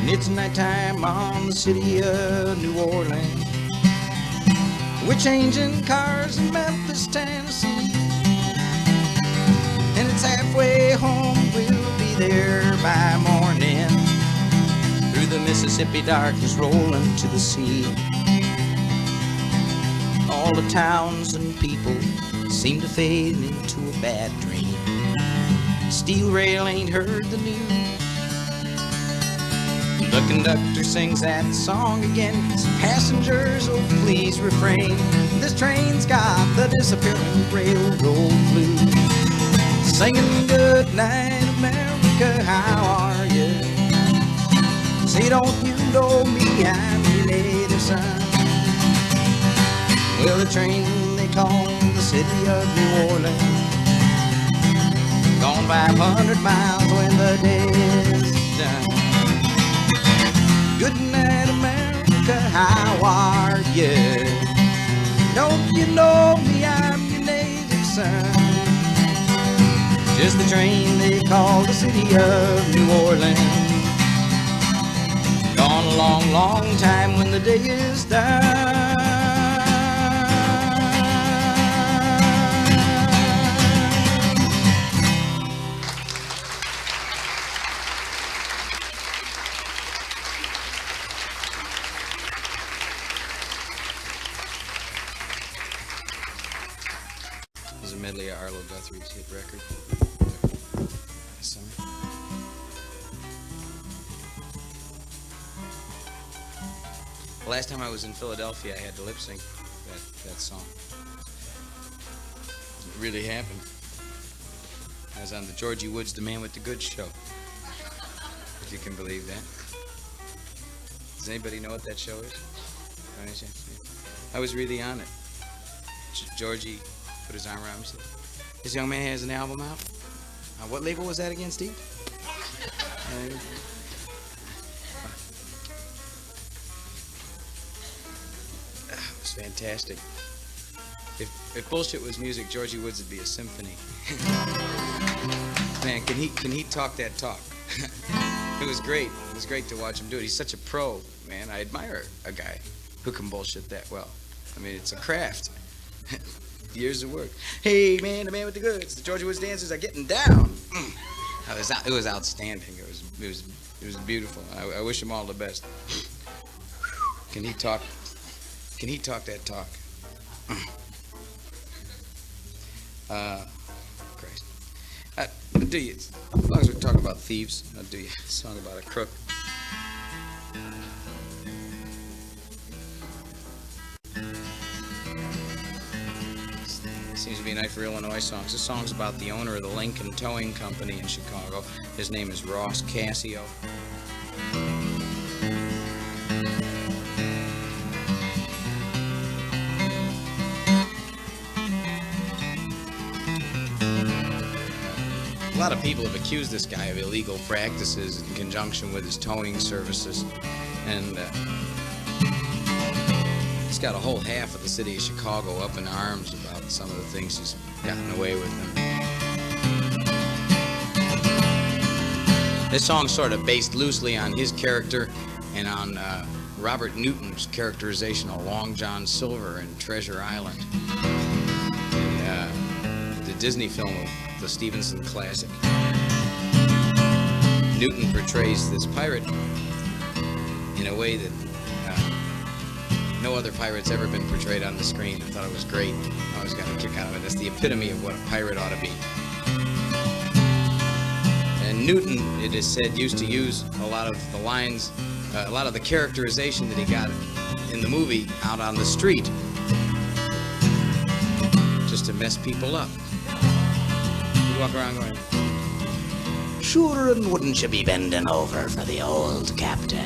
And it's nighttime on the city of New Orleans. We're changing cars in Memphis, Tennessee. And it's halfway home, we'll be there by morning. Through the Mississippi darkness rolling to the sea. All the towns and people seem to fade into a bad dream. Steel rail ain't heard the news. The conductor sings that song again. Passengers, oh please refrain. This train's got the disappearing railroad blues. Singing good night America, how are you? Say don't you know me, I'm your native son. Well, the train they call the city of New Orleans, gone 500 miles when the day is done. Good night, America, how are you? Don't you know me, I'm your native son. Just the train they call the city of New Orleans, gone a long, long time when the day is done. Medley of Arlo Guthrie's hit record. Summer. The last time I was in Philadelphia, I had to lip sync that song. It really happened. I was on the Georgie Woods, The Man with the Goods show, if you can believe that. Does anybody know what that show is? I was really on it. Georgie put his arm around me and said, "This young man has an album out." What label was that again, Steve? It was fantastic. If bullshit was music, Georgie Woods would be a symphony. Man, can he talk that talk? It was great. It was great to watch him do it. He's such a pro, man. I admire a guy who can bullshit that well. I mean, it's a craft. Years of work. Hey, man, the man with the goods. The Georgia Woods dancers are getting down. It was outstanding. It was beautiful. I wish him all the best. Can he talk that talk? Christ. I'll do you, as long as we're talking about thieves, I'll do you a song about a crook. Seems to be a night for Illinois songs. This song's about the owner of the Lincoln Towing Company in Chicago. His name is Ross Cassio. A lot of people have accused this guy of illegal practices in conjunction with his towing services, and he's got a whole half of the city of Chicago up in arms about some of the things he's gotten away with. This song's sort of based loosely on his character and on Robert Newton's characterization of Long John Silver in Treasure Island, the Disney film, the Stevenson classic. Newton portrays this pirate in a way that no other pirate's ever been portrayed on the screen. I thought it was great. I always got a kick out of it. That's the epitome of what a pirate ought to be. And Newton, it is said, used to use a lot of the lines, a lot of the characterization that he got in the movie out on the street, just to mess people up. You walk around going, "Sure, and wouldn't you be bending over for the old captain?"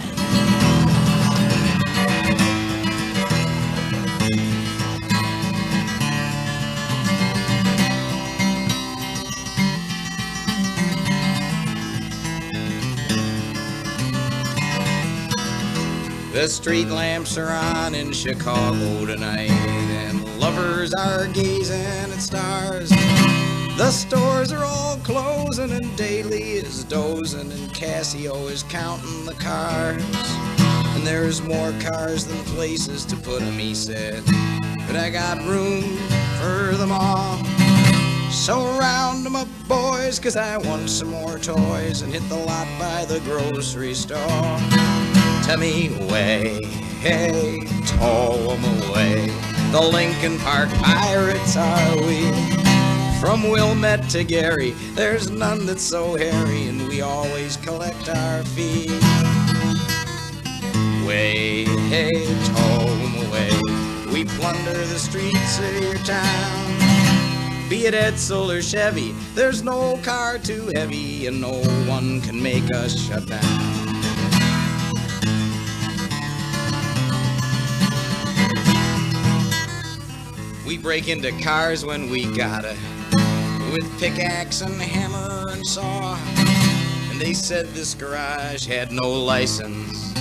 The street lamps are on in Chicago tonight, and lovers are gazing at stars. The stores are all closing and Daly is dozing and Cassio is counting the cars. And there's more cars than places to put 'em, he said, but I got room for them all. So round 'em up, boys, 'cause I want some more toys, and hit the lot by the grocery store. Tell me way, hey, tow 'em away. The Lincoln Park Pirates are we. From Wilmette to Gary, there's none that's so hairy, and we always collect our fee. Way, hey, tow 'em away. We plunder the streets of your town. Be it Edsel or Chevy, there's no car too heavy, and no one can make us shut down. We break into cars when we gotta, with pickaxe and hammer and saw. And they said this garage had no license,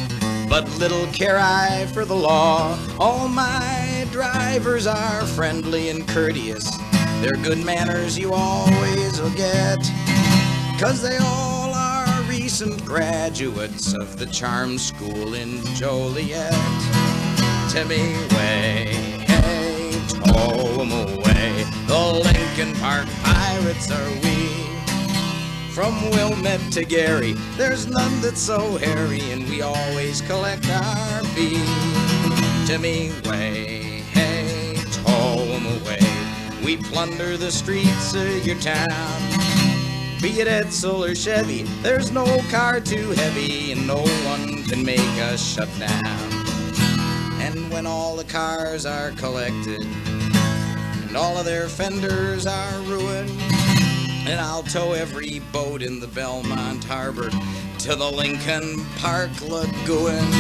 but little care I for the law. All my drivers are friendly and courteous. They're good manners you always will get, 'cause they all are recent graduates of the charm school in Joliet. Tell me way, hey, tow 'em away. The Lincoln Park Pirates are we. From Wilmette to Gary, there's none that's so hairy, and we always collect our fee. Tell me way, hey, tow 'em away. We plunder the streets of your town. Be it Edsel or Chevy, there's no car too heavy, and no one can make us shut down. And when all the cars are collected, and all of their fenders are ruined, and I'll tow every boat in the Belmont Harbor to the Lincoln Park Lagoon.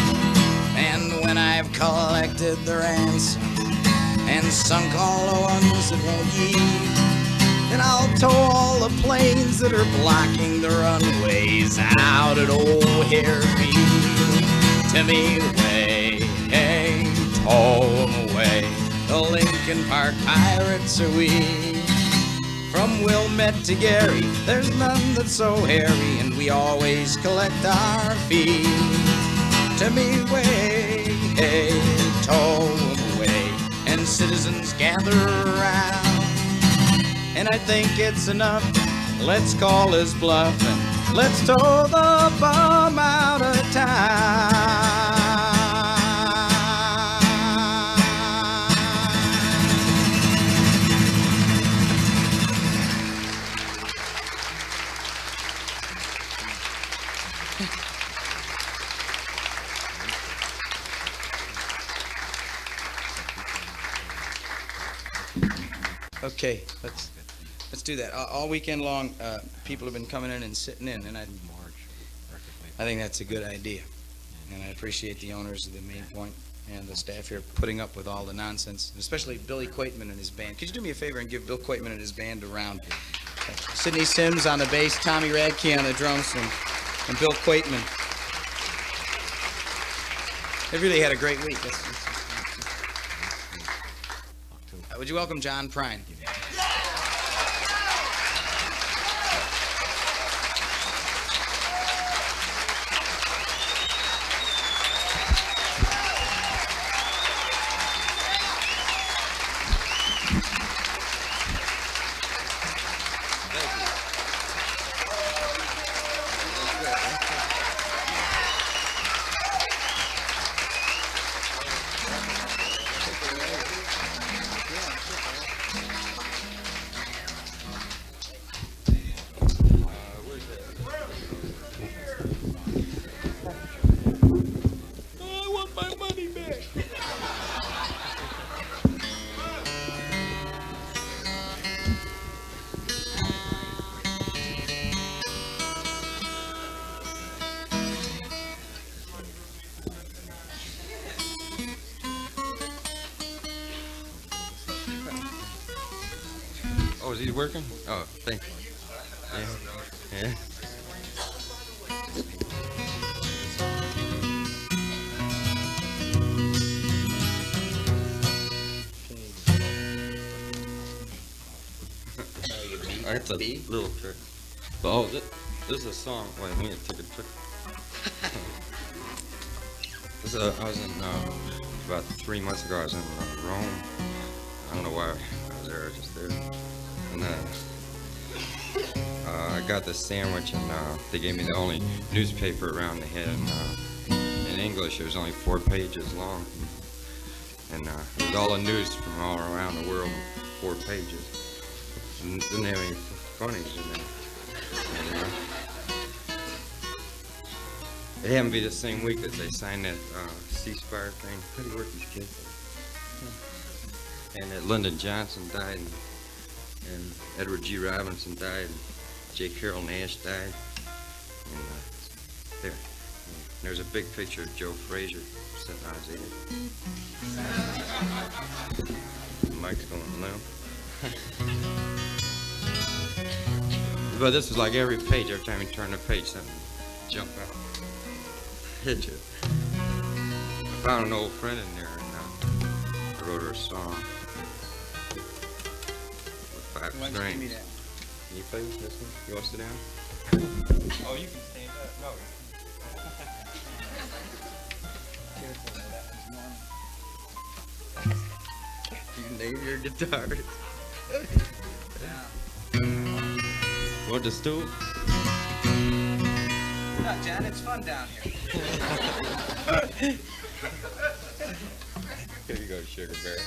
And when I've collected the ransom and sunk all the ones that won't yield, and I'll tow all the planes that are blocking the runways out at old Harefield. To me way, hey, tow 'em away. The Lincoln Park Pirates are we. From Wilmette to Gary, there's none that's so hairy, and we always collect our fee. To me way, hey, tow 'em away. And citizens gather around, and I think it's enough. Let's call his bluff and let's tow the bum out of town. Okay, let's do that. All weekend long, people have been coming in and sitting in, and I think that's a good idea. And I appreciate the owners of the Main Point and the staff here putting up with all the nonsense, especially Billy Quaitman and his band. Could you do me a favor and give Bill Quaitman and his band a round? Sidney Sims on the bass, Tommy Radke on the drums, and Bill Quaitman. They really had a great week. Would you welcome John Prine? Oh, is he working? Oh, thank you. Yeah. That's a B? little trick. But, oh, this is a song. Wait, let me take a trick. I was in, about 3 months ago, I was in Rome. I don't know why I was there, I was just there. And I got this sandwich, and they gave me the only newspaper around the head. In English, it was only 4 pages long. And it was all the news from all around the world, 4 pages. And didn't have any funnies in there. And, it happened to be the same week that they signed that ceasefire thing. How do you work these kids? And that Lyndon Johnson died, and Edward G. Robinson died, and J. Carroll Nash died. And there's a big picture of Joe Frazier sitting on his head. The mic's going limp. But this was like every page. Every time you turn the page, something jump out, hit you. I found an old friend in there, and I wrote her a song with 5 strings. Can you play this one? You want to sit down? Oh, you can stand up. No. You name your guitar. Want the stool? No, Jan, it's fun down here. Here you go, Sugar Bear.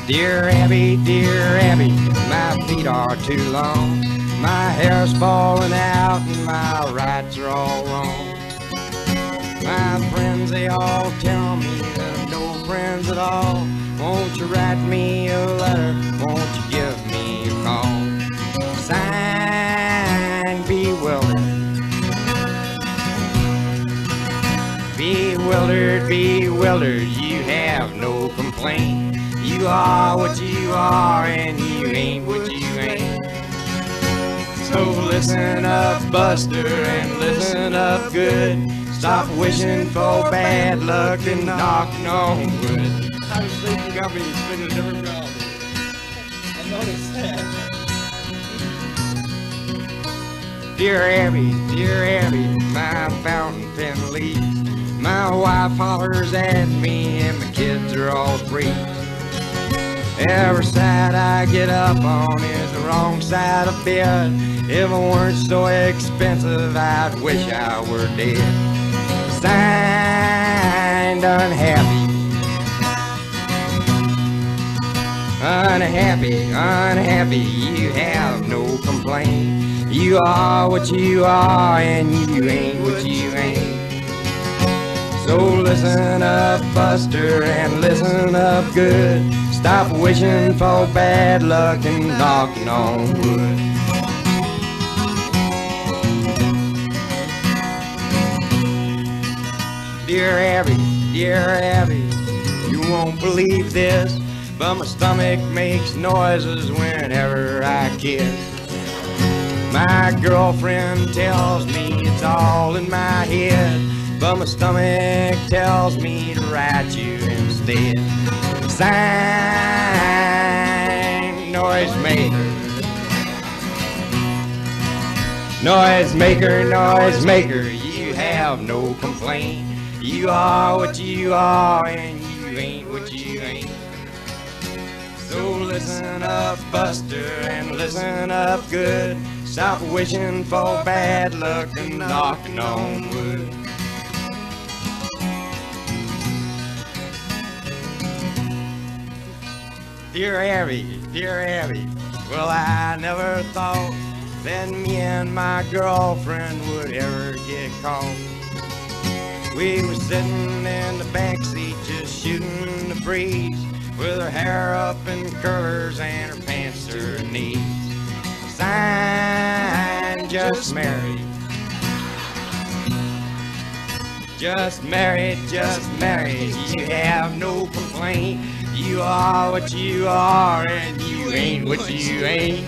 Dear Abby, my feet are too long. My hair's falling out and my rights are all wrong. My friends, they all tell me that I'm no friends at all. Won't you write me a letter? Won't you give me a call? Signed, bewildered. Bewildered, you have no complaint. You are what you are and you ain't what you ain't. So listen up, Buster, and listen up good. Stop wishing for bad luck and knocking on wood. I was thinking got me spinning a different melody. I noticed that. Dear Abby, my fountain pen leaks. My wife hollers at me and my kids are all free. Every side I get up on is the wrong side of bed. If it weren't so expensive, I'd wish I were dead. Signed, unhappy, you have no complaint. You are what you are and you ain't what you ain't. So listen up, Buster, and listen up good. Stop wishing for bad luck and knocking on wood. Dear Abby, you won't believe this, but my stomach makes noises whenever I kiss. My girlfriend tells me it's all in my head, but my stomach tells me to write you instead. Sign, noisemaker, you have no complaint. You are what you are and you ain't what you ain't. So listen up, Buster, and listen up good. Stop wishing for bad luck and knocking on wood. Dear Abby, well, I never thought that me and my girlfriend would ever get caught. We were sitting in the backseat just shooting the breeze, with her hair up in curlers and her pants to her knees. Signed, just married. Just married, you have no complaint. You are what you are and you ain't what you ain't.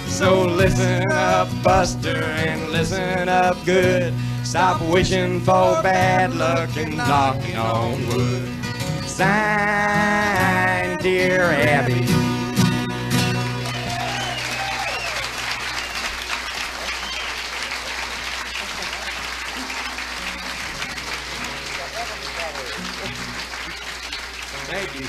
So listen up, Buster, and listen up good. Stop wishing for bad luck and knocking on wood. Signed, Dear Abby. Thank you.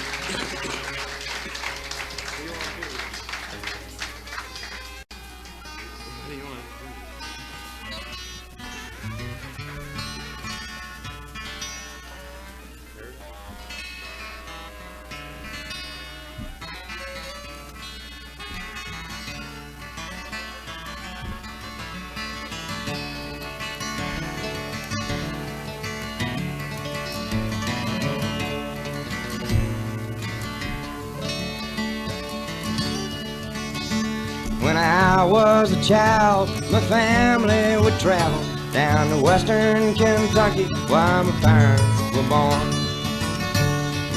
When I was a child, my family would travel down to western Kentucky while my parents were born.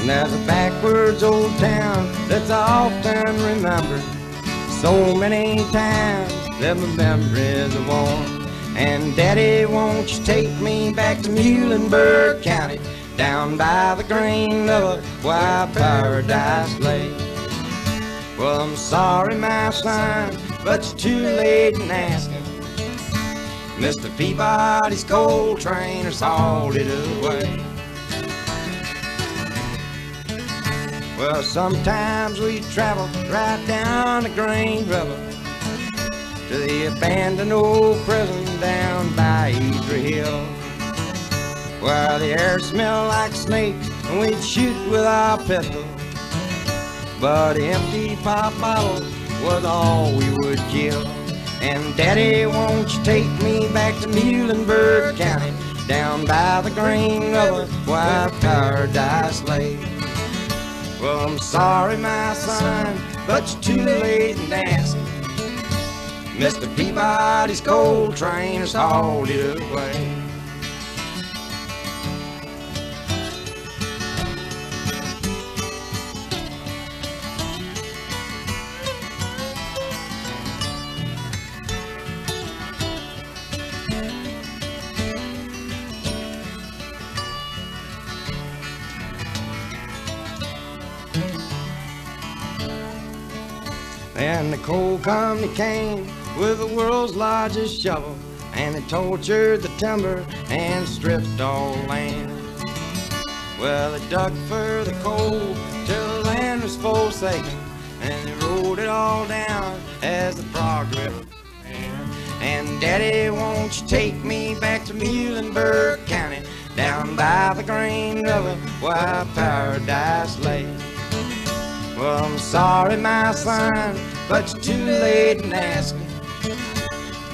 And there's a backwards old town that's often remembered so many times that my memories are worn. And Daddy, won't you take me back to Muhlenberg County, down by the grain of a wild paradise lake? Well, I'm sorry, my son, but you're too late in asking. Mr. Peabody's coal train is hauled it away. Well, sometimes we travel right down the Green River to the abandoned old prison down by Idra Hill, where the air smelled like snakes and we'd shoot with our pistols. But empty pop bottles was all we would kill. And Daddy, won't you take me back to Muhlenberg County, down by the grain of a white paradise lake? Well, I'm sorry, my son, but you're too late in asking. Mr. Peabody's coal train has hauled it away. And the coal company came with the world's largest shovel, and they tortured the timber and stripped all land. Well, they dug for the coal till the land was forsaken, and they rolled it all down as the progress began. And Daddy, won't you take me back to Muhlenberg County, down by the grain of a wild paradise lake? Well, I'm sorry, my son, but you're too late in asking.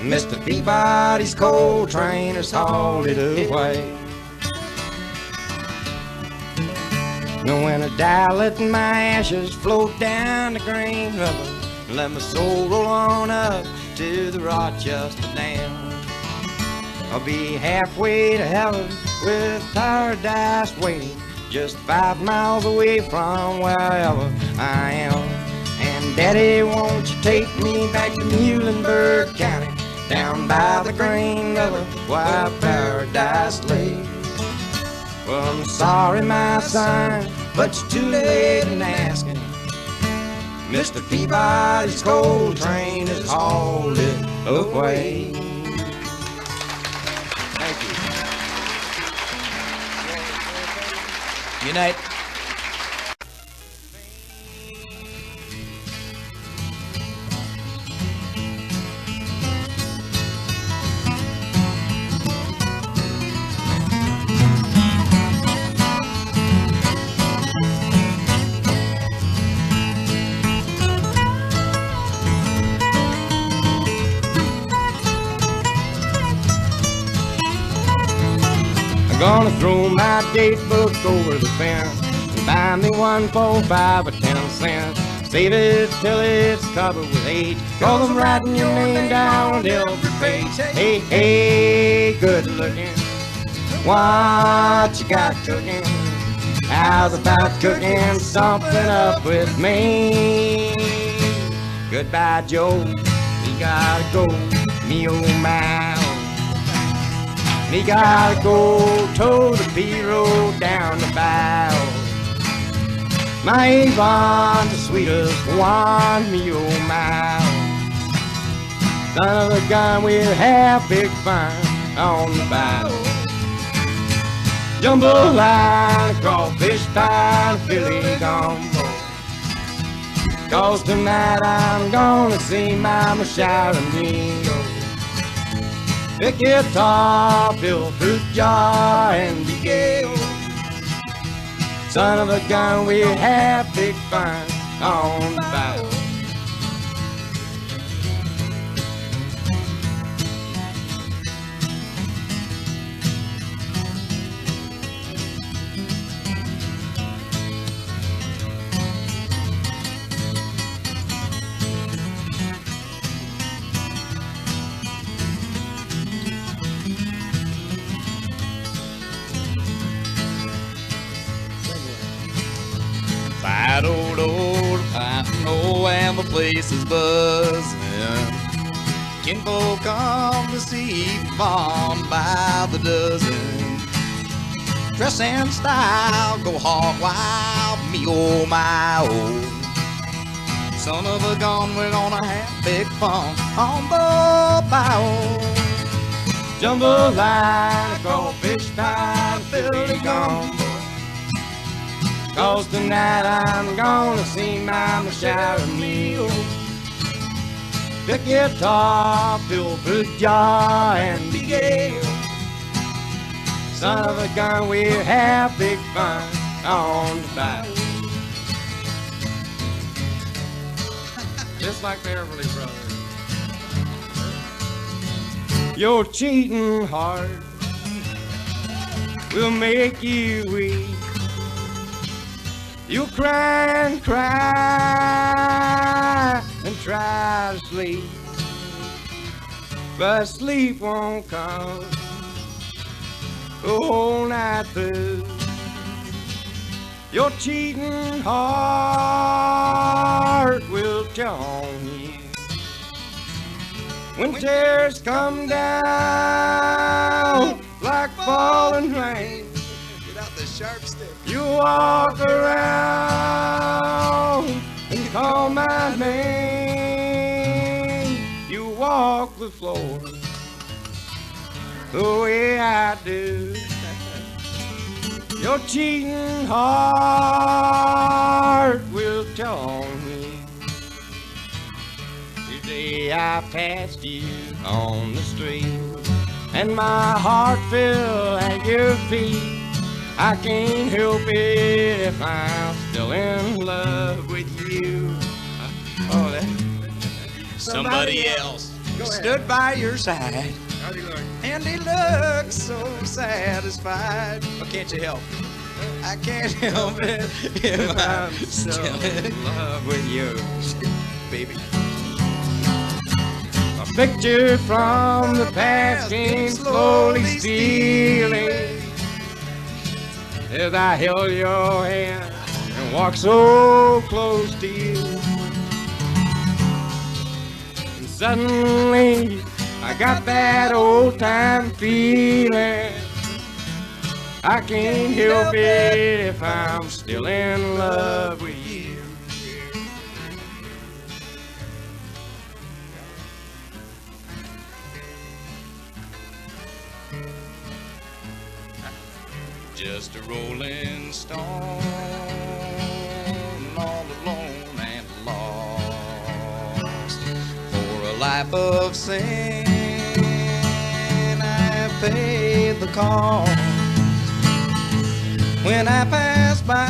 Mr. Peabody's coal train has hauled it away. Now when I die, let my ashes float down the Green River, let my soul roll on up to the Rochester Dam. I'll be halfway to heaven with paradise waiting, just 5 miles away from wherever I am. And Daddy, won't you take me back to Muhlenberg County, down by the grain of a wild paradise lake? Well, I'm sorry, my son, but you're too late in asking. Mr. Peabody's coal train has hauled it away. Thank you. Unite. Gonna throw my date book over the fence and buy me one for 5 or 10 cents. Save it till it's covered with age, 'cause I'm writing your name down on every page. Hey, hey, good looking, what you got cooking? How's about cooking something up with me? Goodbye, Joe, we gotta go, me oh my. Me gotta go tow the B-road down the bow. My Avon's the sweetest one, me oh my. Son of a gun, we'll have big fun on the bow. Jambalaya, crawfish pie, Philly gumbo. 'Cause tonight I'm gonna see Mama shouting me. The guitar, fill fruit jar, and the gale. Son of a gun, we have big fun on the bow. And the place is buzzing. Kinfolk come to see Vaughn by the dozen. Dress and style, go hog wild, me oh my oh. Son of a gun, we're gonna have big fun on the bow. Jambalaya, crawfish pie, Philly gumbo. 'Cause tonight I'm gonna see Mama shout a meal. The guitar, fill fruit jar, and the gale. Son of a gun, we'll have big fun on the bow. Just like the Everly Brothers. Your cheating heart will make you weak. You cry and cry and try to sleep, but sleep won't come the whole night through. Your cheating heart will tell on you when tears come down like falling rain. Get out the sharp stick. You walk around and call my name. You walk the floor the way I do. Your cheating heart will tell on me. Today I passed you on the street and my heart fell at your feet. I can't help it if I'm still in love with you. Oh, that. Somebody else stood by your side, and he looked so satisfied. What can't you help? I can't help it if I'm still in love with you, baby. A picture from the past came slowly stealing as I held your hand and walked so close to you. And suddenly I got that old time feeling. I can't help it if I'm still in love with you. Just a rolling stone, all alone and lost. For a life of sin, I have paid the cost. When I pass by,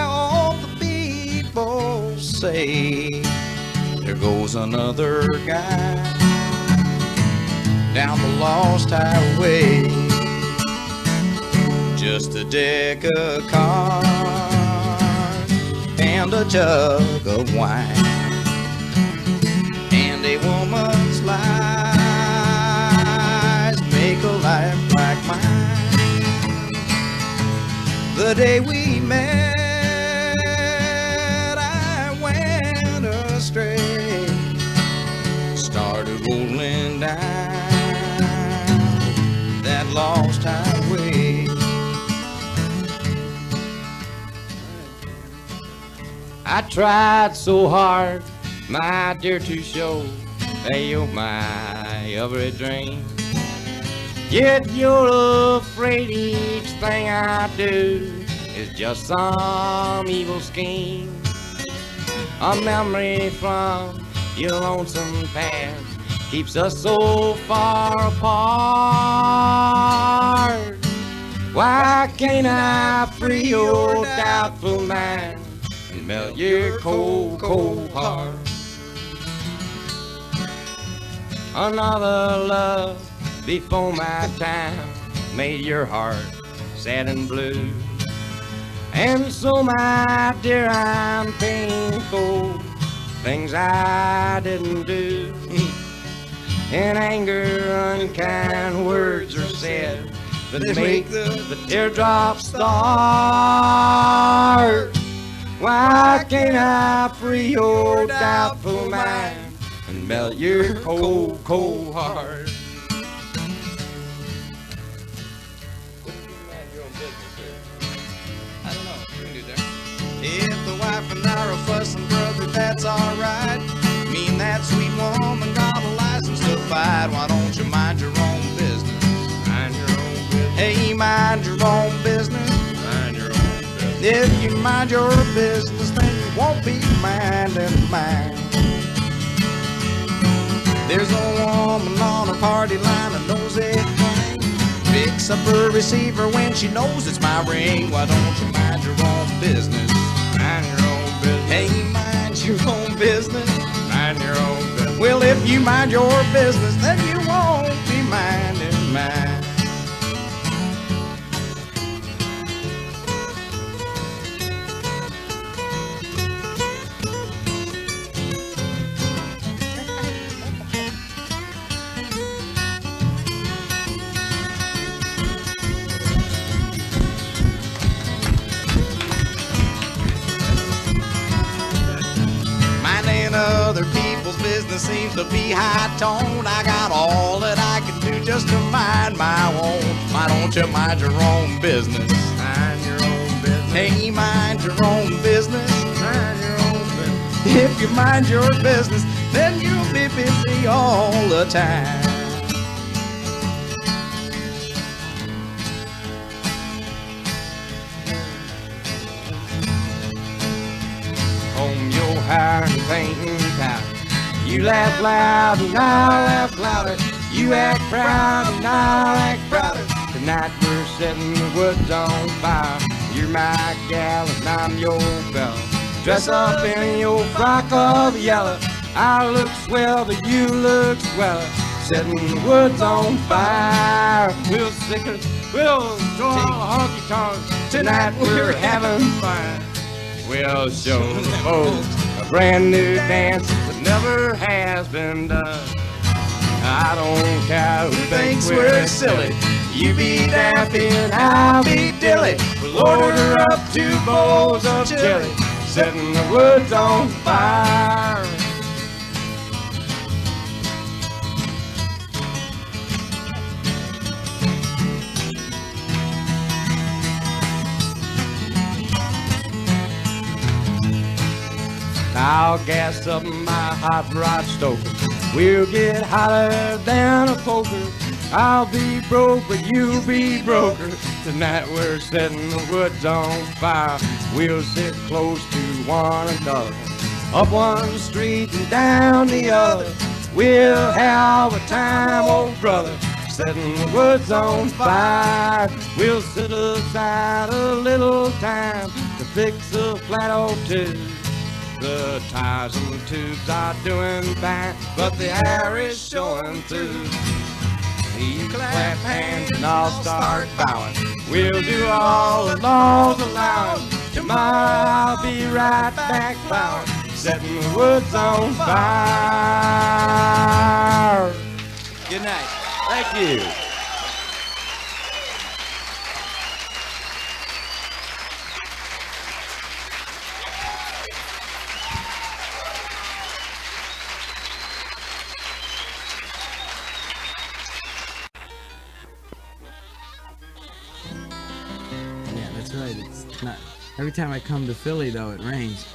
all the people say, there goes another guy down the lost highway. Just a deck of cards and a jug of wine, and a woman's lies make a life like mine. The day we met, I went astray, started rolling down I tried so hard, my dear, to show that you're my every dream. Yet you're afraid each thing I do is just some evil scheme. A memory from your lonesome past keeps us so far apart. Why can't I free your doubtful mind and melt your cold, cold heart? Another love before my time made your heart sad and blue. And so, my dear, I'm paying for things I didn't do. In anger, unkind words are said that make the teardrops start. Why can't I free your doubtful mind and melt your cold, cold heart? If the wife and I are fussing, brother, that's alright. Mean that sweet woman got a license to fight. Why don't you mind your own business? Mind your own business. Hey, mind your own business. Mind your own business. If you mind your business, then you won't be minding mine. There's a woman on her party line that knows it plain. Picks up her receiver when she knows it's my ring. Why don't you mind your own business? Mind your own business. Hey, mind your own business. Mind your own business. Well, if you mind your business, then you won't be minding mine. Other people's business seems to be high tone. I got all that I can do just to mind my own. Why don't you mind your own business? Mind your own business. Hey, mind your own business. Mind your own business. If you mind your business, then you'll be busy all the time. Comb your hair and painting powder. You laugh loud and I'll laugh louder. You act proud and I'll act prouder. Tonight we're setting the woods on fire. You're my gal and I'm your fella. Dress up in your frock of yellow. I look swell but you look sweller. Setting the woods on fire. We'll stick it, we'll go all honky-tonk. Tonight we're having fun. We'll show the folks a brand new dance that never has been done. I don't care who thinks we're silly. You be daffy and I'll be dilly. We'll order up 2 bowls of chili, setting the woods on fire. I'll gas up my hot rod stoker. We'll get hotter than a poker. I'll be broke, but you'll be broker. Tonight we're setting the woods on fire. We'll sit close to one another, up one street and down the other. We'll have a time, old brother, setting the woods on fire. We'll sit aside a little time to fix a flat or two. The tires and the tubes are doing fine, but the air is showing through. You clap hands and I'll start bowing. We'll do all the laws allowing. Tomorrow I'll be right back bowing, setting the woods on fire. Good night. Thank you. Right, it's not every time I come to Philly though it rains.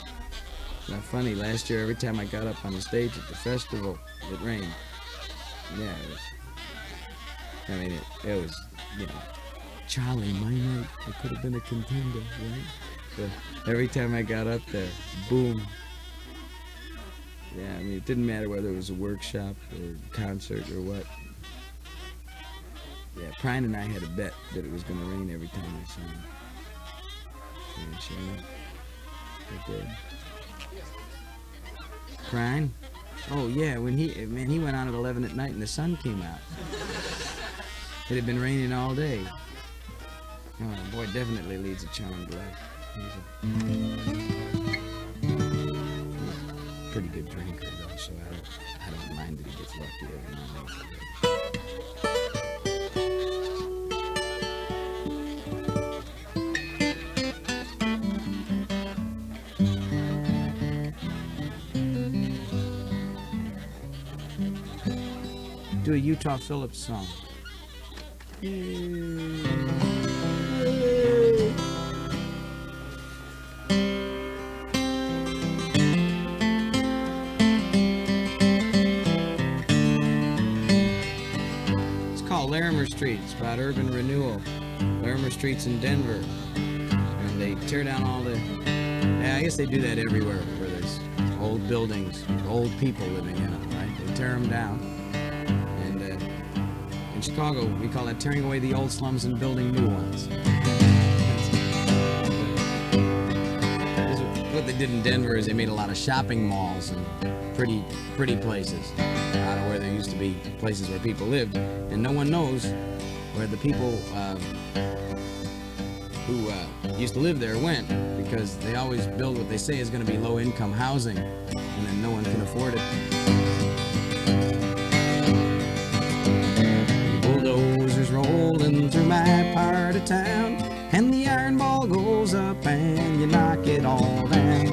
Now, funny, last year, every time I got up on the stage at the festival, it rained. Yeah, it was, you know, Charlie, my night, I could have been a contender, right? But every time I got up there, boom. Yeah, I mean, it didn't matter whether it was a workshop or concert or what. Yeah, Prine and I had a bet that it was going to rain every time I sang. And sure enough, it did. Prine? Oh yeah, when he went on at 11 at night and the sun came out. It had been raining all day. Oh, the boy definitely leads a charmed life. He's a pretty good drinker though, so I don't mind that he gets lucky every now and then. Do a Utah Phillips song. It's called Larimer Street. It's about urban renewal. Larimer Street's in Denver. And they tear down all the... Yeah, I guess they do that everywhere where there's old buildings, old people living in them, right? They tear them down. In Chicago, we call that tearing away the old slums and building new ones. What they did in Denver is they made a lot of shopping malls and pretty places out of where there used to be places where people lived, and no one knows where the people who used to live there went, because they always build what they say is going to be low-income housing, and then no one can afford it. Bulldozers rolling through my part of town, and the iron ball goes up and you knock it all down.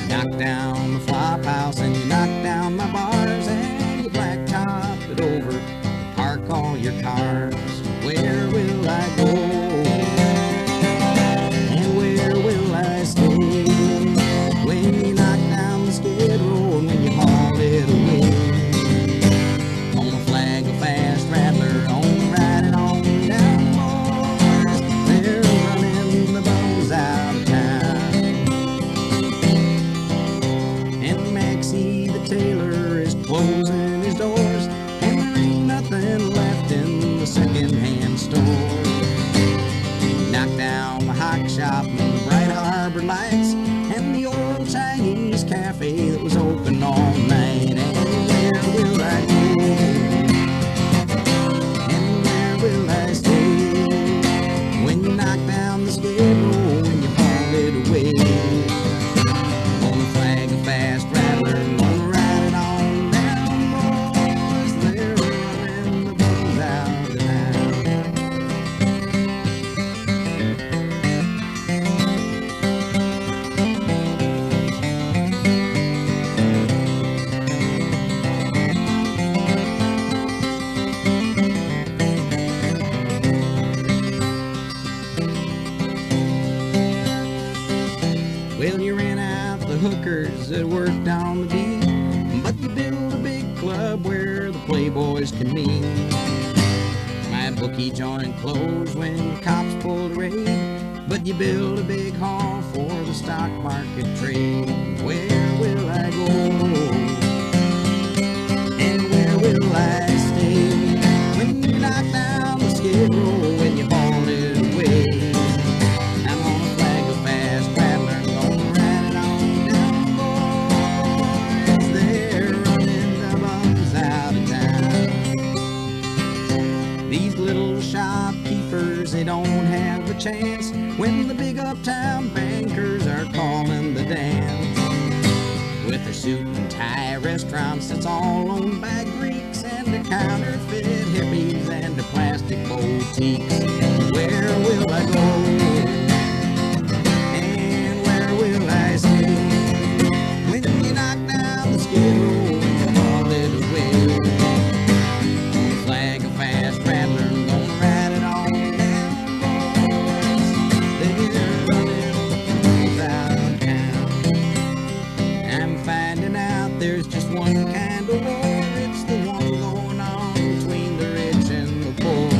Knock down the flop house and you knock down my bars, and you blacktop it over, park all your cars. Where will I go? And where will I stay? When you knock down the skid row and when you haul it away. On a flag, a fast rattler, on riding on down the bars. They're running the bums out of town. And Maxie the tailor is closing his doors, and there ain't nothing left in the second-hand store. Knock down the hock shop and the bright harbor lights, and the old Chinese cafe that was open all night. And where will I go? And where will I stay? When you knock down the skid row and you haul it away. On the flag, a fast rattler, gonna ride it on down, boys. They're running the bums out of town. Well, you ran out the hookers that worked on the beat, but you built a big club where the playboys can meet. My bookie joint closed when cops pulled a raid, but you built a big hall for the stock market trade. Where will I go? And where will I stay? When you knock down the skid row and you haul it away. I'm on a flag of fast rattler, gonna ride it on down, boys. They're running the bums out of town. These little shopkeepers, they don't have a chance when the big uptown bankers are calling the dance. With their suit and tie restaurants that's all owned by Greeks, and the counterfeit hippies and the plastic boutiques. Where will I go? And where will I stay? When you knock down the skid row and you haul it away. On a flag, a fast rattler, gonna ride it on down, boys. They're running out of town. one kind of war. It's the one going on between the rich and the poor.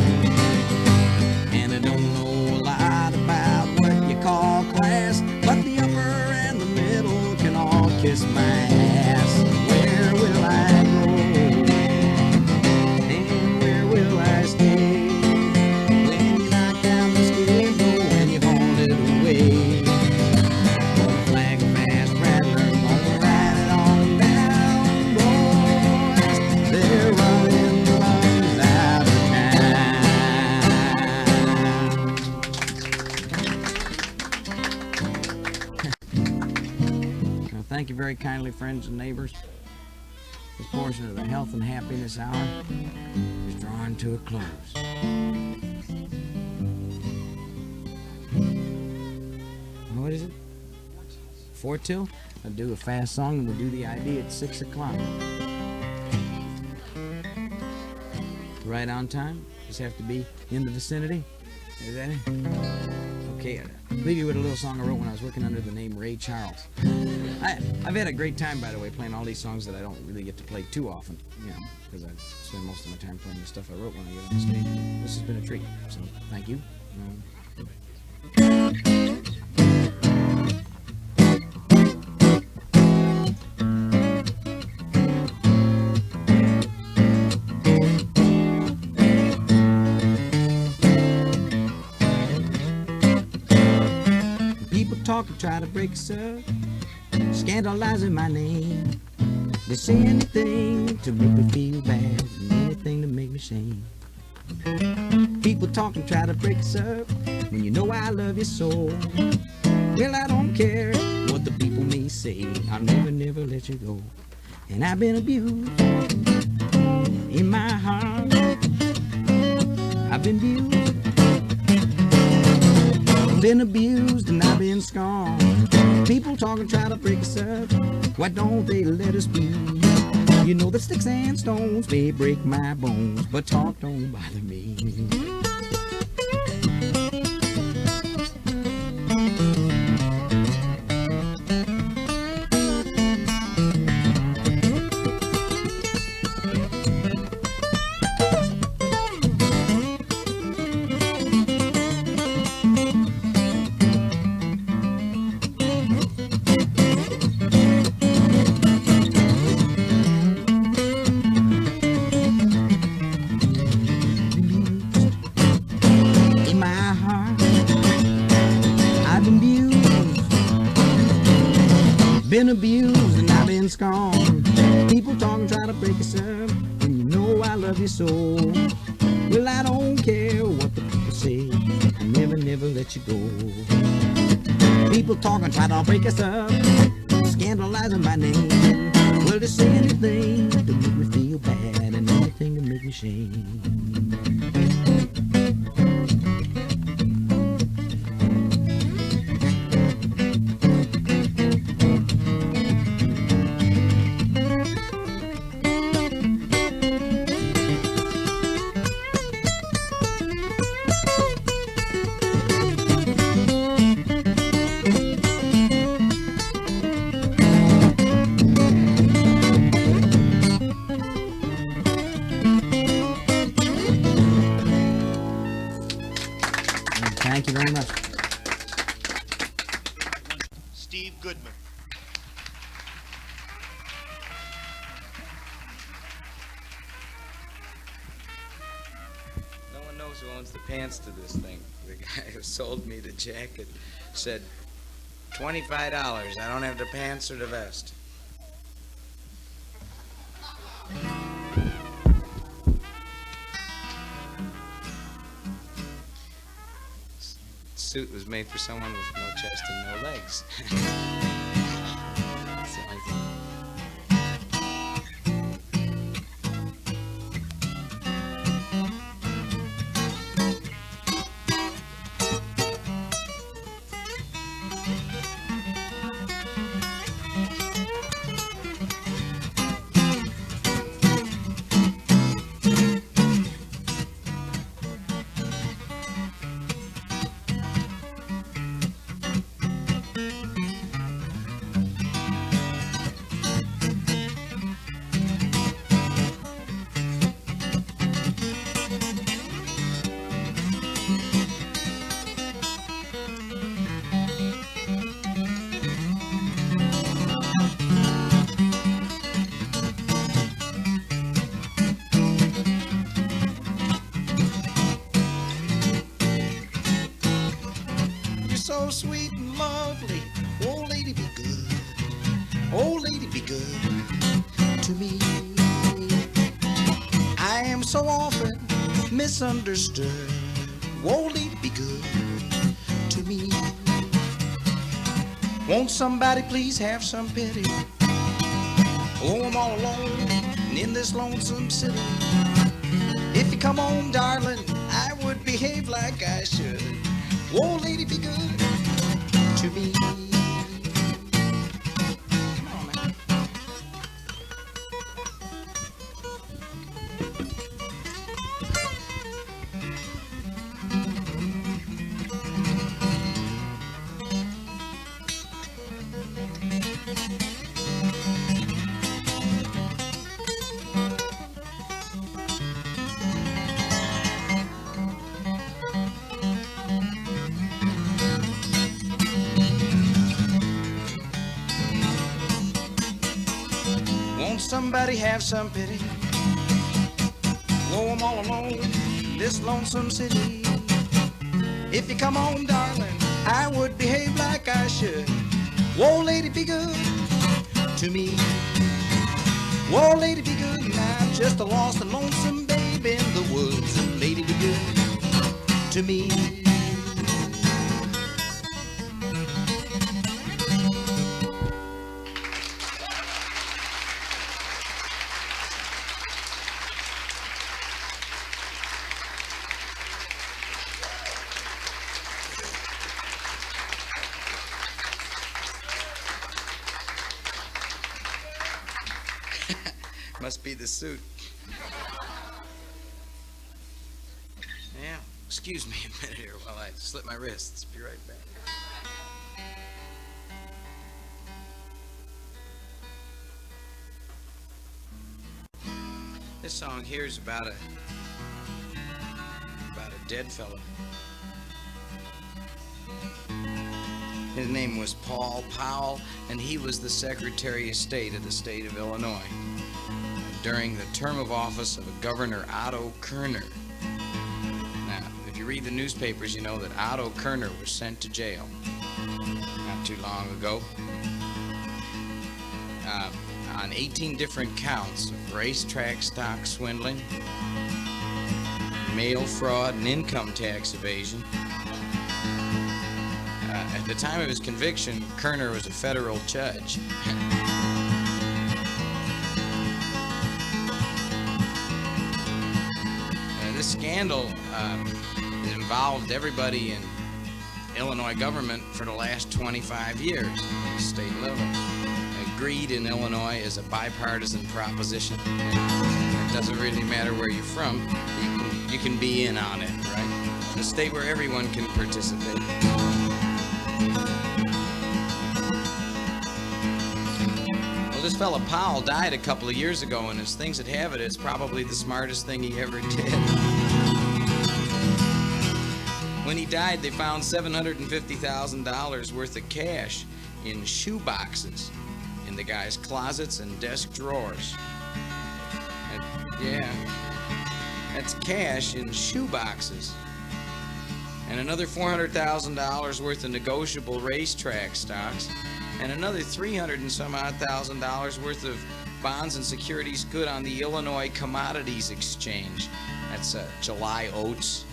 And I don't know a lot about what you call class, but the upper and the middle can all kiss my ass. Where will I go? And where will I stay? When you knock down the skid row and you haul it away. Gonna flag fast rattler, gonna ride it on down, boys. They're running the lungs out of town. Well, thank you very kindly, friends and neighbors. This portion of the Health and Happiness Hour is drawing to a close. What is it? 4 till? I'll do a fast song and we'll do the ID at 6 o'clock. Right on time? Just have to be in the vicinity? Is that it? Okay, I'll leave you with a little song I wrote when I was working under the name Ray Charles. I've had a great time, by the way, playing all these songs that I don't really get to play too often, you know, because I spend most of my time playing the stuff I wrote when I get on the stage. This has been a treat, so thank you. People talk and try to break us up, scandalizing my name. They say anything to make me feel bad, and anything to make me shame. People talk and try to break us up when you know I love you so. Well, I don't care what the people may say, I'll never, never let you go. And I've been abused in my heart, I've been abused. Been abused and I've been scorned. People talk and try to break us up, why don't they let us be? You know that sticks and stones may break my bones, but talk don't bother me. Been abused and I've been scorned. People talk and try to break us up when you know I love you so. Well, I don't care what the people say, I never, never let you go. People talk and try to break us up, scandalizing my name. Well, they say anything to make me feel bad and anything to make me shame. Thank you very much. Steve Goodman. No one knows who owns the pants to this thing. The guy who sold me the jacket said, $25. I don't have the pants or the vest. Suit was made for someone with no chest and no legs. That's the only thing. misunderstood. Won't it be good to me? Won't somebody please have some pity? Oh, I'm all alone in this lonesome city. If you come home, darling, I would behave like I should. Won't lady be good to me? Come on, man. Somebody have some pity. Oh, I'm all alone in this lonesome city. If you come home, darling, I would behave like I should. Whoa, lady, be good to me. Whoa, lady, be good now. Just a lost and lonesome babe in the woods. And lady, be good to me. Must be the suit. Yeah, excuse me a minute here while I slit my wrists. Be right back. This song here is about a dead fella. His name was Paul Powell, and he was the Secretary of State of the state of Illinois during the term of office of Governor Otto Kerner. Now, if you read the newspapers, you know that Otto Kerner was sent to jail not too long ago on 18 different counts of racetrack stock swindling, mail fraud, and income tax evasion. At the time of his conviction, Kerner was a federal judge. This scandal involved everybody in Illinois government for the last 25 years at the state level. Greed in Illinois is a bipartisan proposition. It doesn't really matter where you're from. You can be in on it, right? It's a state where everyone can participate. Well, this fella Powell died a couple of years ago, and as things would have it, it's probably the smartest thing he ever did. When he died, they found $750,000 worth of cash in shoe boxes in the guy's closets and desk drawers. Yeah, that's cash in shoe boxes. And another $400,000 worth of negotiable racetrack stocks, and another $300 and some odd thousand worth of bonds and securities good on the Illinois Commodities Exchange. That's July oats,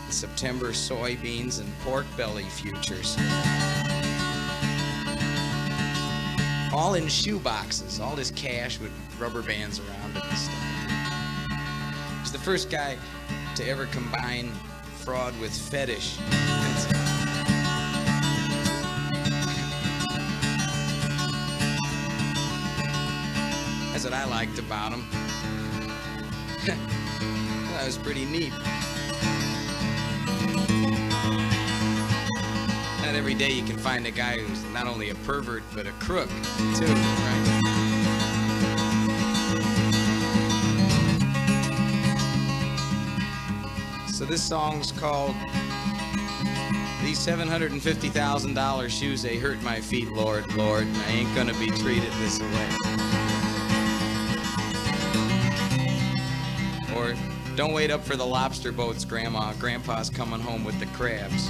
September soybeans, and pork belly futures. All in shoe boxes, all this cash with rubber bands around it and stuff. He's the first guy to ever combine fraud with fetish. That's what I liked about him. That was pretty neat. Not every day you can find a guy who's not only a pervert, but a crook, too, right? So this song's called These $750,000 Shoes, They Hurt My Feet, Lord, Lord. I ain't gonna be treated this way. Or don't wait up for the lobster boats, Grandma. Grandpa's coming home with the crabs.